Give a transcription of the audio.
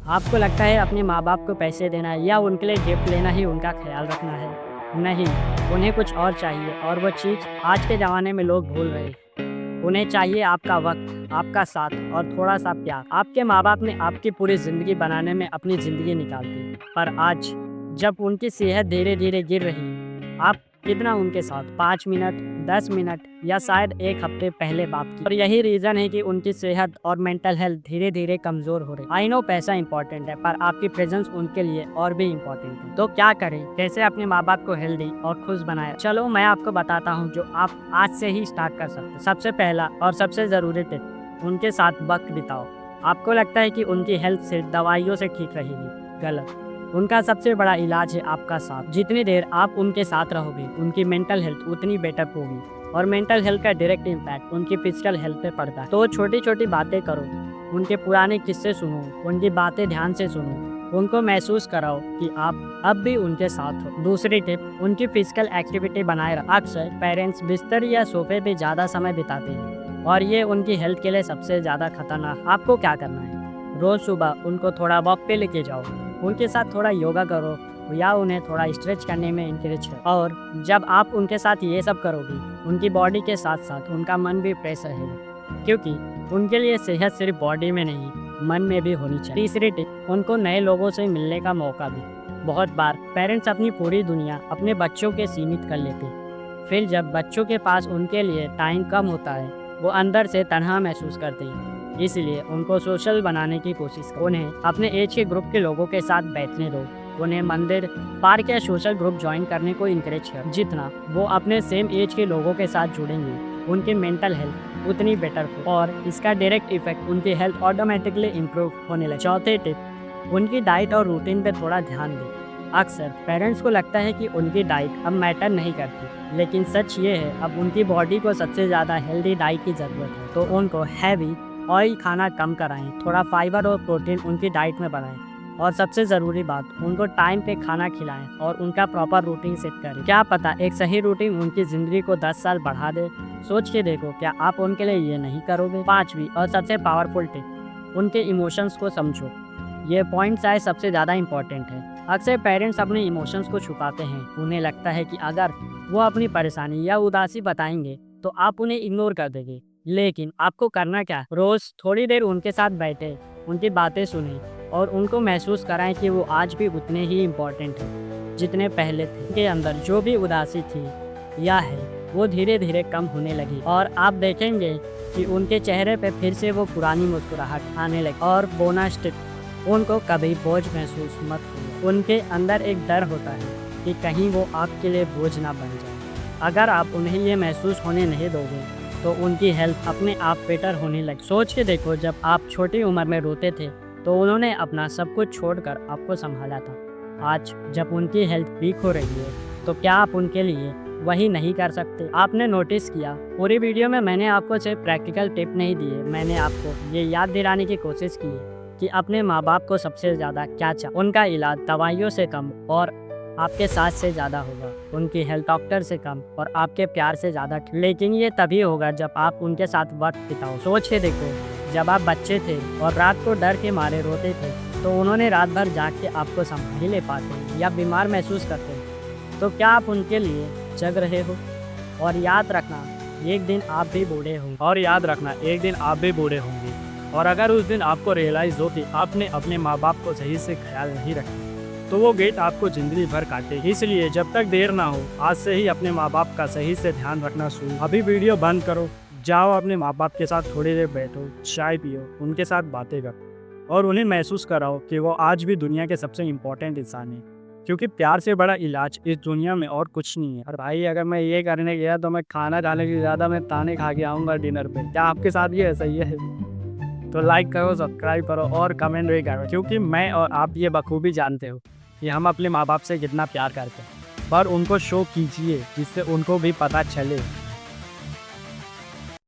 आपको लगता है अपने माँ-बाप को पैसे देना या उनके लिए गिफ्ट लेना ही उनका ख़्याल रखना है? नहीं, उन्हें कुछ और चाहिए और वो चीज़ आज के ज़माने में लोग भूल रहे हैं। उन्हें चाहिए आपका वक़्त, आपका साथ और थोड़ा-सा प्यार। आपके माँ-बाप ने आपकी पूरी ज़िंदगी बनाने में अपनी ज़िंदगी निकाल दी, पर आज जब उनकी सेहत धीरे-धीरे गिर रही है, आप कितना उनके साथ 5 मिनट, 10 मिनट या शायद 1 हफ्ते पहले बात की। और यही रीज़न है कि उनकी सेहत और मेंटल हेल्थ धीरे-धीरे कमज़ोर हो रही है। आई नो पैसा इंपॉर्टेंट है, पर आपकी प्रेज़ेंस उनके लिए और भी इंपॉर्टेंट है। तो क्या करें? कैसे अपने माँ-बाप को हेल्दी और खुश बनाएँ? चलो मैं आपको बताता हूँ जो आप आज से ही स्टार्ट कर सकते हैं। सबसे पहला और सबसे ज़रूरी टिप, उनके साथ वक़्त बिताओ। आपको लगता है कि उनकी हेल्थ सिर्फ दवाइयों से ठीक रहेगी, गलत। उनका सबसे बड़ा इलाज है आपका साथ। जितनी देर आप उनके साथ रहोगे, उनकी मेंटल हेल्थ उतनी बेटर होगी और मेंटल हेल्थ का डायरेक्ट इम्पैक्ट उनकी फिजिकल हेल्थ पे पड़ता है। तो छोटी-छोटी बातें करो, उनके पुराने किस्से सुनो, उनकी बातें ध्यान से सुनो, उनको महसूस कराओ कि आप अब भी उनके साथ हो। दूसरी टिप, उनकी फिजिकल एक्टिविटी बनाए रखो। अक्सर पेरेंट्स बिस्तर या सोफे पे ज़्यादा समय बिताते हैं और ये उनकी हेल्थ के लिए सबसे ज़्यादा खतरनाक। आपको क्या करना है? रोज़ सुबह उनको थोड़ा वॉक पे लेके जाओ, उनके साथ थोड़ा योगा करो या उन्हें थोड़ा स्ट्रेच करने में इंकरेज करो। और जब आप उनके साथ ये सब करोगे, उनकी बॉडी के साथ साथ उनका मन भी फ्रेश रहेगा, क्योंकि उनके लिए सेहत सिर्फ बॉडी में नहीं, मन में भी होनी चाहिए। तीसरी टिप, उनको नए लोगों से मिलने का मौका भी। बहुत बार पेरेंट्स अपनी पूरी दुनिया अपने बच्चों के सीमित कर लेते हैं। फिर जब बच्चों के पास उनके लिए टाइम कम होता है, वो अंदर से तन्हा महसूस करते हैं। इसलिए उनको सोशल बनाने की कोशिश करो। उन्हें अपने एज के ग्रुप के लोगों के साथ बैठने दो। उन्हें मंदिर, पार्क या सोशल ग्रुप ज्वाइन करने को इनकरेज करो। जितना वो अपने सेम एज के लोगों के साथ जुड़ेंगे, उनकी मेंटल हेल्थ उतनी बेटर हो और इसका डायरेक्ट इफेक्ट उनकी हेल्थ ऑटोमेटिकली इम्प्रूव होने लगे। चौथे टिप, उनकी डाइट और रूटीन पे थोड़ा ध्यान दें। अक्सर पेरेंट्स को लगता है कि उनकी डाइट अब मैटर नहीं करती, लेकिन सच ये है अब उनकी बॉडी को सबसे ज़्यादा हेल्दी डाइट की ज़रूरत है। तो उनको हैवी ऑयल खाना कम कराएं, थोड़ा फाइबर और प्रोटीन उनकी डाइट में बढ़ाएं और सबसे ज़रूरी बात, उनको टाइम पे खाना खिलाएं और उनका प्रॉपर रूटीन सेट करें। क्या पता एक सही रूटीन उनकी ज़िंदगी को 10 साल बढ़ा दे। सोच के देखो, क्या आप उनके लिए ये नहीं करोगे? पाँचवीं और सबसे पावरफुल टिप, उनके इमोशंस को समझो। ये पॉइंट शायद सबसे ज़्यादा इम्पॉर्टेंट है। अक्सर पेरेंट्स अपने इमोशंस को छुपाते हैं। उन्हें लगता है कि अगर वो अपनी परेशानी या उदासी बताएंगे तो आप उन्हें इग्नोर कर देंगे। लेकिन आपको करना क्या? रोज़ थोड़ी देर उनके साथ बैठे, उनकी बातें सुने और उनको महसूस कराएं कि वो आज भी उतने ही इम्पोर्टेंट हैं जितने पहले थे। उनके अंदर जो भी उदासी थी या है, वो धीरे धीरे कम होने लगी और आप देखेंगे कि उनके चेहरे पे फिर से वो पुरानी मुस्कुराहट आने लगी। और बोनस टिप, उनको कभी बोझ महसूस मत हो। उनके अंदर एक डर होता है कि कहीं वो आपके लिए बोझ ना बन जाए। अगर आप उन्हें ये महसूस होने नहीं दोगे तो उनकी हेल्थ अपने आप बेटर होने लगी। सोच के देखो, जब आप छोटी उम्र में रोते थे तो उन्होंने अपना सब कुछ छोड़कर आपको संभाला था। आज जब उनकी हेल्थ वीक हो रही है तो क्या आप उनके लिए वही नहीं कर सकते? आपने नोटिस किया, पूरी वीडियो में मैंने आपको सिर्फ प्रैक्टिकल टिप नहीं दिए, मैंने आपको ये याद दिलाने की कोशिश की है कि अपने माँ बाप को सबसे ज़्यादा क्या चाहिए। उनका इलाज दवाइयों से कम और आपके साथ से ज़्यादा होगा, उनकी हेल्थ डॉक्टर से कम और आपके प्यार से ज़्यादा। लेकिन ये तभी होगा जब आप उनके साथ वक्त बिताओ। सोच के देखो, जब आप बच्चे थे और रात को डर के मारे रोते थे तो उन्होंने रात भर जाग के आपको संभाल ही ले पाते या बीमार महसूस करते, तो क्या आप उनके लिए जग रहे हो? और याद रखना, एक दिन आप भी बूढ़े होंगे। और अगर उस दिन आपको रियलाइज़ हो कि आपने अपने माँ बाप को सही से ख्याल नहीं रखा, तो वो गिल्ट आपको जिंदगी भर काटेगी। इसलिए जब तक देर ना हो, आज से ही अपने माँ बाप का सही से ध्यान रखना शुरू। अभी वीडियो बंद करो, जाओ अपने माँ बाप के साथ थोड़ी देर बैठो, चाय पियो, उनके साथ बातें करो और उन्हें महसूस कराओ कि वो आज भी दुनिया के सबसे इम्पोर्टेंट इंसान है। क्योंकि प्यार से बड़ा इलाज इस दुनिया में और कुछ नहीं है। और भाई, अगर मैं ये करने गया तो मैं खाना खाने से ज़्यादा मैं ताने खा के आऊँगा डिनर पे। क्या आपके साथ भी ऐसा ही है? तो लाइक करो, सब्सक्राइब करो और कमेंट भी करो, क्योंकि मैं और आप ये बखूबी जानते हो कि हम अपने माँ बाप से कितना प्यार करते हैं। पर उनको शो कीजिए जिससे उनको भी पता चले